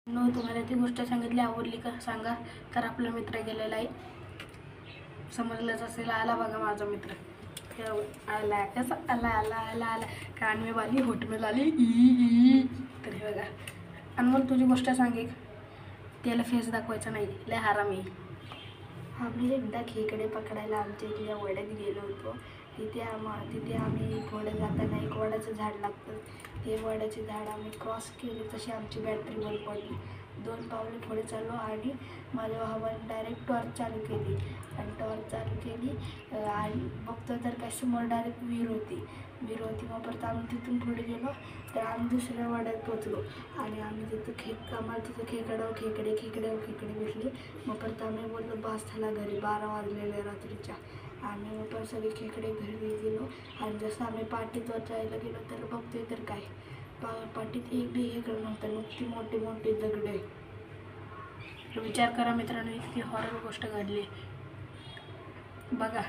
तुम्हाला ती गोष्ट सांगितली आवडली का सांगा. तर आपला मित्र गेलेला आहे, समजलंच असेल. आला बघा माझा मित्र, आला कसा आला आला आला आला कानवे वाली होटमेल आली ई. तर हे बघा अनमोल, तुझी गोष्ट सांगे. त्याला फेस दाखवायचा नाही, लय हरामी. आम्ही एकदा खेकडे पकडायला आमच्या इथल्या वड्यात गेलो होतो. तिथे आम्ही पुढे जाताना एक वडाचं झाड लागतं. ते वडाचे झाड आम्ही क्रॉस केले तशी आमची बॅटरी बंद पडली. 2 पावले पुढे चाललो आणि माझ्या भावाने डायरेक्ट टॉर्च चालू केली आणि बघतो तर काय समोर डायरेक्ट विहीर होती. मग परत आम्ही तिथून पुढे गेलो तर आम्ही दुसऱ्या वाड्यात पोचलो आणि आम्ही तिथं आम्हाला तिथं खेकडे भेटली. मग परत आम्ही बोललो बस झाला घरी, 12 वाजलेले रात्रीच्या. आणि मग परत सगळे खेकडे घरी गेलो आणि जसं आम्ही पाटीत जायला गेलो तर बघतोय तर काय पाटीत एक बी खेकडं नव्हतं, नुकती मोठी मोठी दगडे. विचार करा मित्रांनो, इतकी हॉरर गोष्ट घडली बघा.